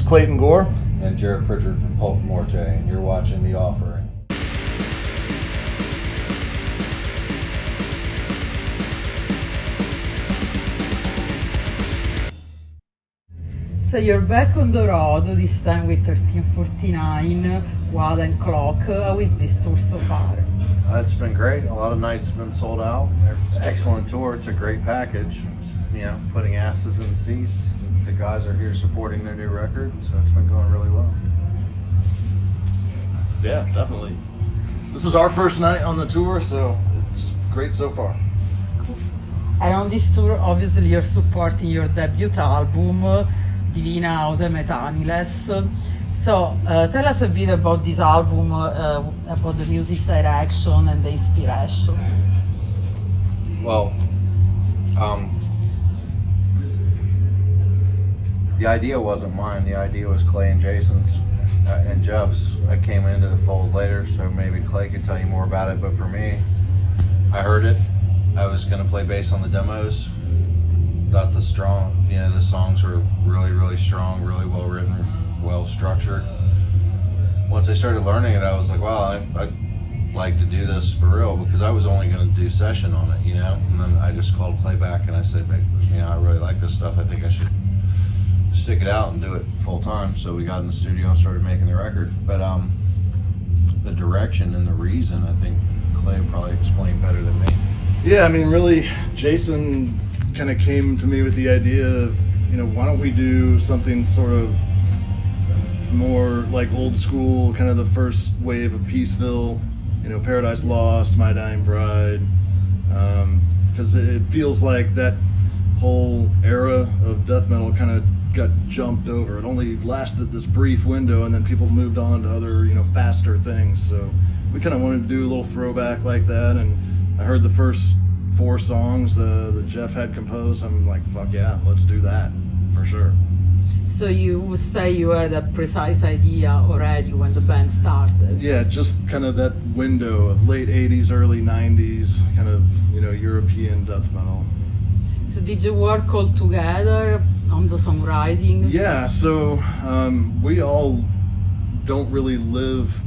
Clayton Gore. And Jarrett Pritchard from Pulchra Morte, and you're watching The Offering. So you're back on the road, this time with 1349, Wad and Clock. How is this tour so far? It's been great. A lot of nights have been sold out. Excellent tour. It's a great package. It's, putting asses in seats. The guys are here supporting their new record, so it's been going really well. Yeah, definitely. This is our first night on the tour, so it's great so far. And on this tour, obviously, you're supporting your debut album, Divina Ause Metaniles. So, tell us a bit about this album, about the music direction and the inspiration. Well, the idea wasn't mine. The idea was Clay and Jason's and Jeff's. I came into the fold later, so maybe Clay could tell you more about it. But for me, I heard it. I was going to play bass on the demos. Thought the songs were really, really strong, really well written, well structured. Once I started learning it, I was like, wow, I'd like to do this for real, because I was only going to do session on it, And then I just called Clay back and I said, I really like this stuff. I think I should stick it out and do it full time. So we got in the studio and started making the record. But the direction and the reason, I think Clay probably explained better than me. Yeah, really, Jason kind of came to me with the idea of, why don't we do something sort of more like old school, kind of the first wave of Peaceville, Paradise Lost, My Dying Bride, because it feels like that whole era of death metal kind of got jumped over. It only lasted this brief window, and then people moved on to other, faster things. So we kind of wanted to do a little throwback like that, and I heard the first 4 songs that Jeff had composed. I'm like, fuck yeah, let's do that, for sure. So you would say you had a precise idea already when the band started? Yeah, just kind of that window of late 80s, early 90s, kind of, European death metal. So did you work all together on the songwriting? Yeah, so we all don't really live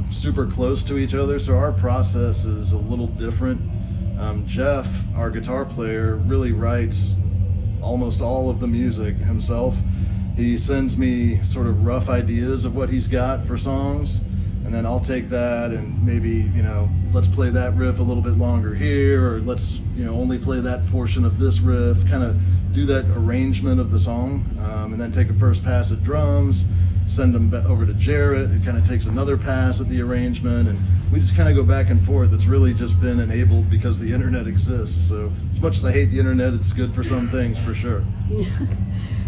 super close to each other, so our process is a little different. Jeff, our guitar player, really writes almost all of the music himself. He sends me sort of rough ideas of what he's got for songs, and then I'll take that and maybe, let's play that riff a little bit longer here, or let's, only play that portion of this riff, kind of do that arrangement of the song, and then take a first pass at drums, send them over to Jarrett, who kind of takes another pass at the arrangement, and we just kind of go back and forth. It's really just been enabled because the internet exists. So as much as I hate the internet, it's good for some things, for sure.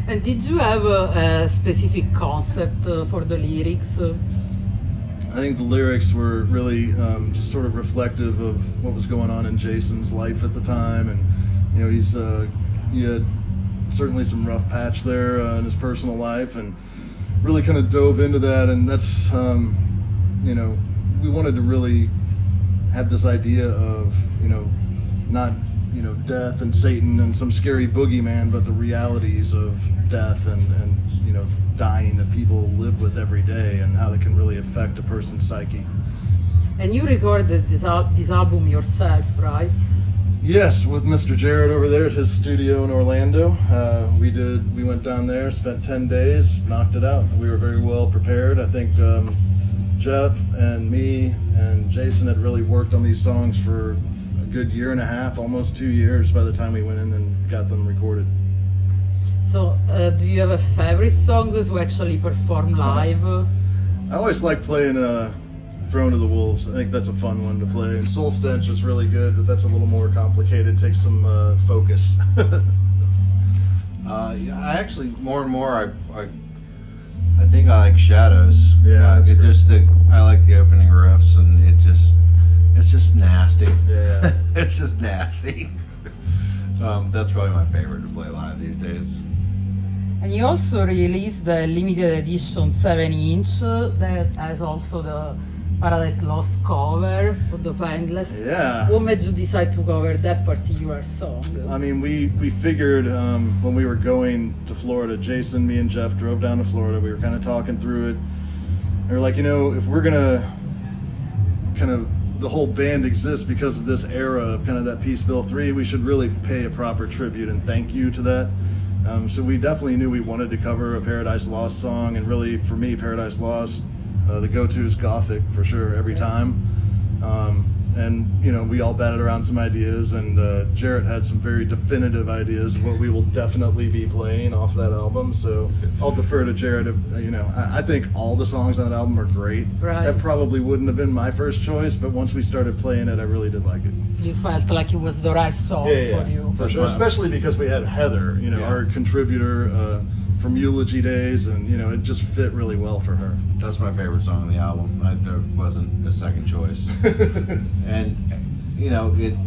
And did you have a specific concept for the lyrics? I think the lyrics were really just sort of reflective of what was going on in Jason's life at the time, and he had certainly some rough patch there in his personal life, and really kind of dove into that. And that's we wanted to really have this idea of not death and Satan and some scary boogeyman, but the realities of death and dying that people live with every day, and how they can really affect a person's psyche. And you recorded this album yourself, right? Yes, with Mr. Jarrett over there at his studio in Orlando. We went down there, spent 10 days, knocked it out. We were very well prepared. I think Jeff and me and Jason had really worked on these songs for a good year and a half, almost 2 years by the time we went in and got them recorded. So, do you have a favorite song to actually perform live? I always like playing Throne of the Wolves. I think that's a fun one to play. And Soul Stench is really good, but that's a little more complicated. It takes some focus. I actually, more and more, I think I like Shadows. Yeah, I like the opening riffs, and it's just nasty. Yeah. It's just nasty. That's probably my favorite to play live these days. And you also released the limited edition 7-inch that has also the Paradise Lost cover of the Painless. Yeah. What made you decide to cover that particular song? I mean, we figured when we were going to Florida, Jason, me, and Jeff drove down to Florida. We were kind of talking through it. And we're like, if we're gonna kind of the whole band exists because of this era of kind of that Peaceville 3, we should really pay a proper tribute and thank you to that. So we definitely knew we wanted to cover a Paradise Lost song, and really for me, Paradise Lost, the go-to is Gothic for sure every time. And we all batted around some ideas, and Jarrett had some very definitive ideas of what we will definitely be playing off that album. So I'll defer to Jarrett. I think all the songs on that album are great. Right. That probably wouldn't have been my first choice, but once we started playing it, I really did like it. You felt like it was the right song for you. For sure. Especially because we had Heather, our contributor from Eulogy Days, and it just fit really well for her. That's my favorite song on the album. It wasn't a second choice. And it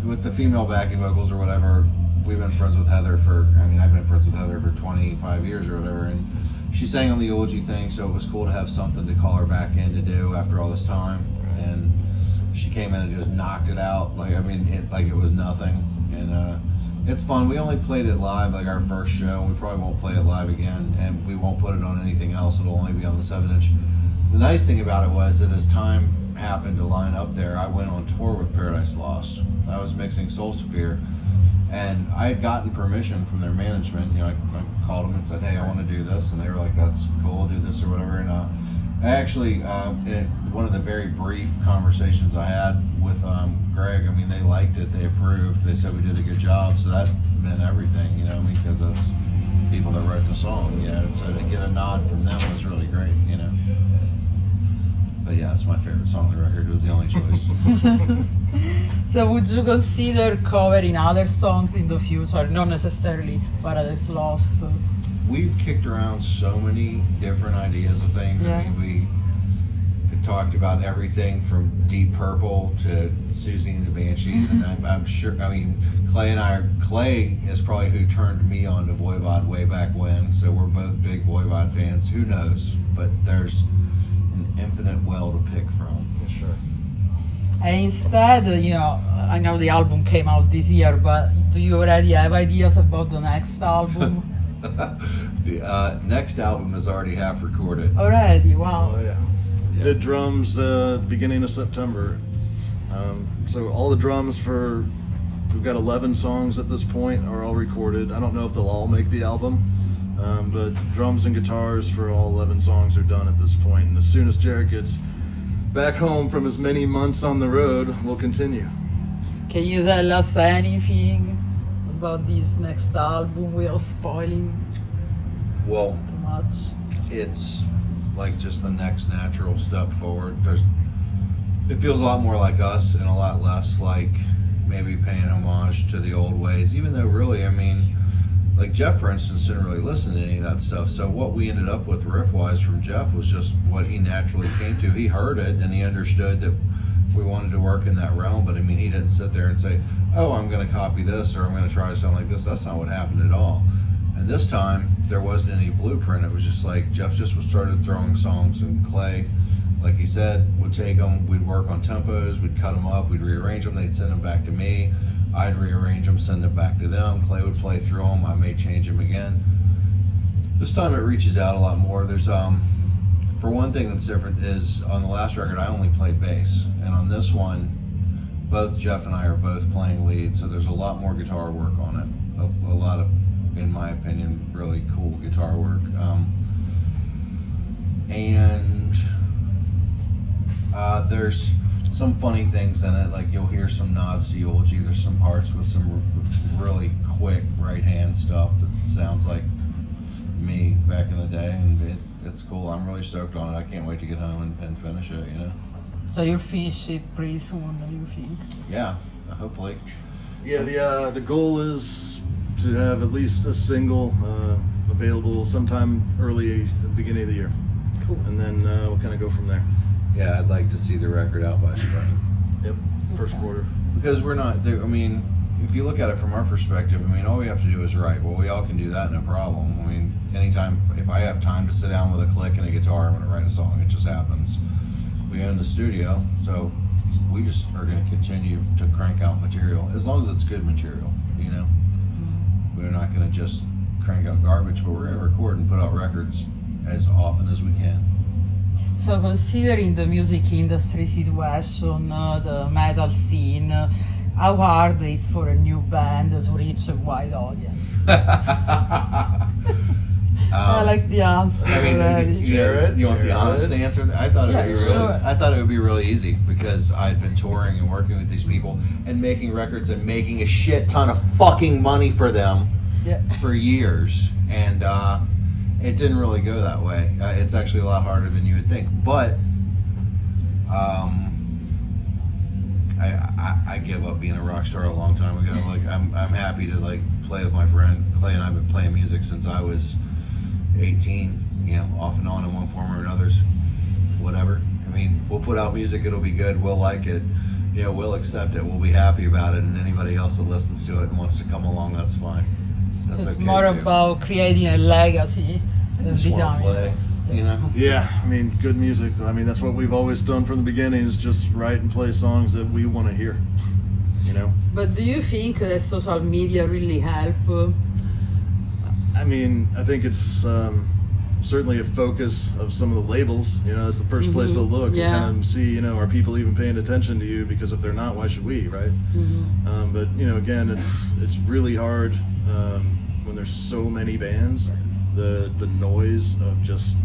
with the female backing vocals or whatever, we've been friends with Heather I've been friends with Heather for 25 years or whatever, and she sang on the Eulogy thing, so it was cool to have something to call her back in to do after all this time. And she came in and just knocked it out like it was nothing. And it's fun. We only played it live, like our first show. We probably won't play it live again, and we won't put it on anything else. It'll only be on the 7-inch. The nice thing about it was that as time happened to line up there, I went on tour with Paradise Lost. I was mixing Soul Sphere, and I had gotten permission from their management. I called them and said, "Hey, I want to do this," and they were like, "That's cool, do this or whatever." And I actually, in one of the very brief conversations I had with Greg, they liked it, they approved, they said we did a good job, so that meant everything, because it's people that wrote the song, so to get a nod from them was really great, But yeah, it's my favorite song on the record, it was the only choice. So would you consider covering other songs in the future, not necessarily Paradise Lost? We've kicked around so many different ideas of things. Yeah. We talked about everything from Deep Purple to Susie and the Banshees, and I'm sure. Clay is probably who turned me on to Voivod way back when. So we're both big Voivod fans. Who knows? But there's an infinite well to pick from. Sure. And instead, I know the album came out this year, but do you already have ideas about the next album? The next album is already half recorded. Already, wow. Oh yeah. Did drums beginning of September. So all the drums we've got 11 songs at this point are all recorded. I don't know if they'll all make the album, but drums and guitars for all 11 songs are done at this point. And as soon as Jarrett gets back home from his many months on the road, we'll continue. Can you tell us anything about this next album without spoiling Well, too much? it's like just the next natural step forward. It feels a lot more like us and a lot less like maybe paying homage to the old ways, even though really, like Jeff, for instance, didn't really listen to any of that stuff. So what we ended up with riff-wise from Jeff was just what he naturally came to. He heard it and he understood that we wanted to work in that realm, but he didn't sit there and say, "Oh, I'm going to copy this," or "I'm going to try to sound like this." That's not what happened at all. And this time, there wasn't any blueprint. It was just like Jeff just started throwing songs, and Clay, like he said, would take them, we'd work on tempos, we'd cut them up, we'd rearrange them, they'd send them back to me, I'd rearrange them, send them back to them, Clay would play through them, I may change them again. This time it reaches out a lot more. There's, for one thing that's different is on the last record, I only played bass, and on this one, both Jeff and I are both playing lead, so there's a lot more guitar work on it, a lot of, in my opinion, really cool guitar work. And there's some funny things in it, like you'll hear some nods to Eulogy. There's some parts with some really quick right hand stuff that sounds like me back in the day, and it's cool. I'm really stoked on it. I can't wait to get home and finish it, So you'll finish it pretty soon, you think? Yeah, hopefully. Yeah, the goal is to have at least a single available sometime early at the beginning of the year. Cool. And then we'll kind of go from there. Yeah, I'd like to see the record out by spring. Yep, first quarter. Because we're not, if you look at it from our perspective, all we have to do is write. Well, we all can do that, no problem. Anytime, if I have time to sit down with a click and a guitar, I'm going to write a song. It just happens. we own the studio, so we just are going to continue to crank out material as long as it's good material. You know, we're not going to just crank out garbage, but we're going to record and put out records as often as we can. So considering the music industry situation, the metal scene, how hard is for a new band to reach a wide audience? I like the answer already. Jarrett, you want the honest answer? I thought it would be really, sure. I thought it would be really easy because I'd been touring and working with these people and making records and making a shit ton of fucking money for them for years, and it didn't really go that way. It's actually a lot harder than you would think, but I gave up being a rock star a long time ago. Like I'm happy to like play with my friend Clay, and I've been playing music since I was 18, you know, off and on in one form or another, whatever. I mean, we'll put out music, it'll be good, we'll like it, you know, we'll accept it, we'll be happy about it, and anybody else that listens to it and wants to come along, that's fine. That's So it's okay more too. about creating a legacy I than just want to becoming. play, you know? Yeah, I mean, good music. I mean, that's what we've always done from the beginning, is just write and play songs that we want to hear, you know? But do you think that social media really help? I mean, I think it's certainly a focus of some of the labels. You know, it's the first place they'll look Yeah. and kind of see, you know, are people even paying attention to you? Because if they're not, why should we, right? But, you know, again, it's really hard when there's so many bands. The noise of just,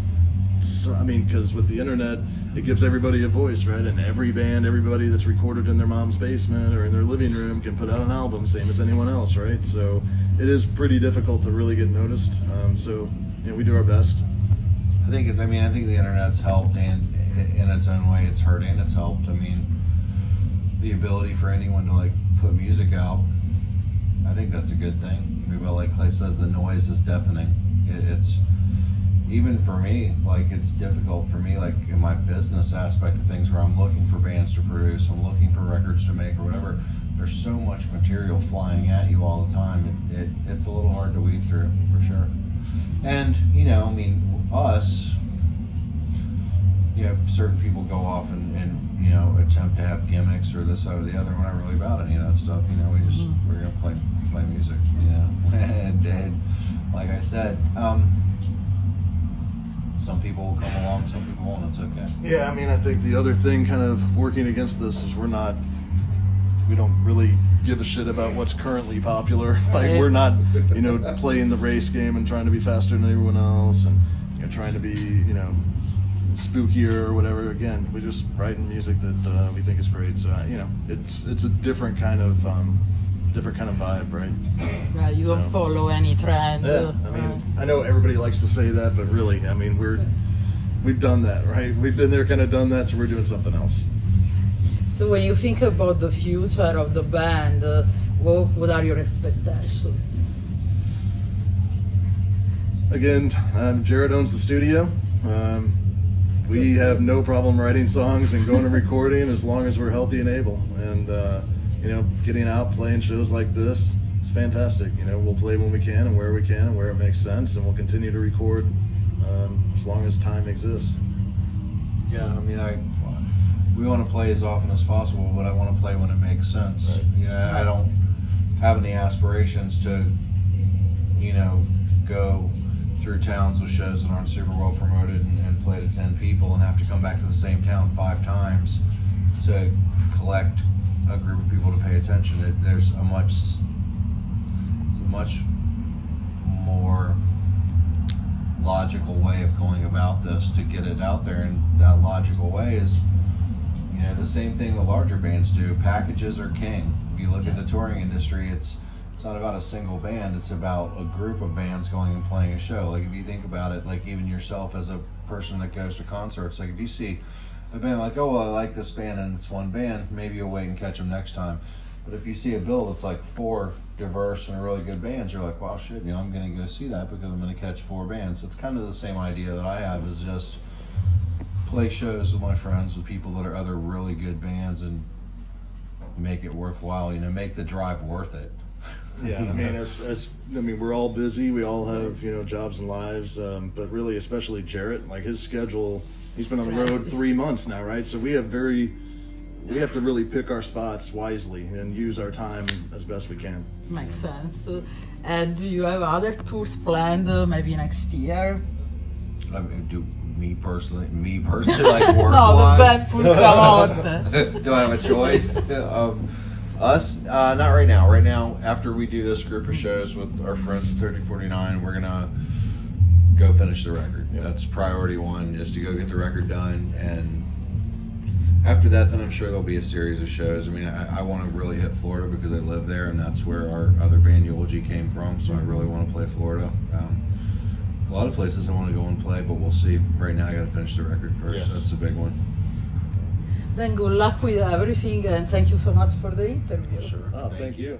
I mean, because with the internet, it gives everybody a voice, right? And every band, everybody that's recorded in their mom's basement or in their living room can put out an album, same as anyone else, right? So it is pretty difficult to really get noticed. So, you know, we do our best. I think the internet's helped, and in its own way, it's hurt and it's helped. I mean, the ability for anyone to like put music out, I think that's a good thing. Maybe, like Clay says, the noise is deafening. It's even for me, like it's difficult for me, like in my business aspect of things, where I'm looking for bands to produce, I'm looking for records to make or whatever. There's so much material flying at you all the time. It's a little hard to weed through, for sure. And, you know, I mean, us, you know, certain people go off and you know, attempt to have gimmicks or this, that, or the other. We're not really about any of that stuff. You know, we're going to play music, you know. and like I said, some people will come along, some people won't. It's okay. Yeah, I mean, I think the other thing kind of working against this is we don't really give a shit about what's currently popular. Like, we're not, you know, playing the race game and trying to be faster than everyone else and, you know, trying to be, you know, spookier or whatever. Again, we're just writing music that we think is great. So, you know, it's a different kind of vibe, right? Right, you don't follow any trend. Yeah, I mean, I know everybody likes to say that, but really, I mean, we've done that, right? We've been there, kind of done that, so we're doing something else. So when you think about the future of the band, what are your expectations? Again, Jarrett owns the studio. We have no problem writing songs and going and recording as long as we're healthy and able. And, you know, getting out, playing shows like this is fantastic. You know, we'll play when we can and where it makes sense, and we'll continue to record as long as time exists. Yeah, I mean, we want to play as often as possible, but I want to play when it makes sense. Right. Yeah, I don't have any aspirations to, you know, go through towns with shows that aren't super well promoted and play to 10 people and have to come back to the same town 5 times to collect a group of people to pay attention. There's a much more logical way of going about this to get it out there, and that logical way is, you know, the same thing the larger bands do. Packages are king. If you look at the touring industry, it's not about a single band, it's about a group of bands going and playing a show. Like, if you think about it, like even yourself as a person that goes to concerts, like if you see a band like, oh, well, I like this band and it's one band, maybe you'll wait and catch them next time. But if you see a bill that's like 4 diverse and really good bands, you're like, wow, shit, you know, I'm going to go see that because I'm going to catch 4 bands. It's kind of the same idea that I have, is just play shows with my friends, with people that are other really good bands, and make it worthwhile, you know, make the drive worth it. Yeah, I mean, we're all busy. We all have, you know, jobs and lives. But really, especially Jarrett, like his schedule He's been on the road 3 months now, right? So we have to really pick our spots wisely and use our time as best we can. Makes sense. And do you have other tours planned, maybe next year? I mean, me personally, like work No, the wise. band Pulchra Morte. Do I have a choice? Us? Not right now. Right now, after we do this group of shows with our friends at 3049, we're gonna go finish the record. Yeah. That's priority one, is to go get the record done. And after that, then I'm sure there'll be a series of shows. I mean, I want to really hit Florida because I live there, and that's where our other band Eulogy came from. So I really want to play Florida. A lot of places I want to go and play, but we'll see. Right now, I got to finish the record first. Yes. That's the big one. Then good luck with everything, and thank you so much for the interview. Sure. Oh, thank you.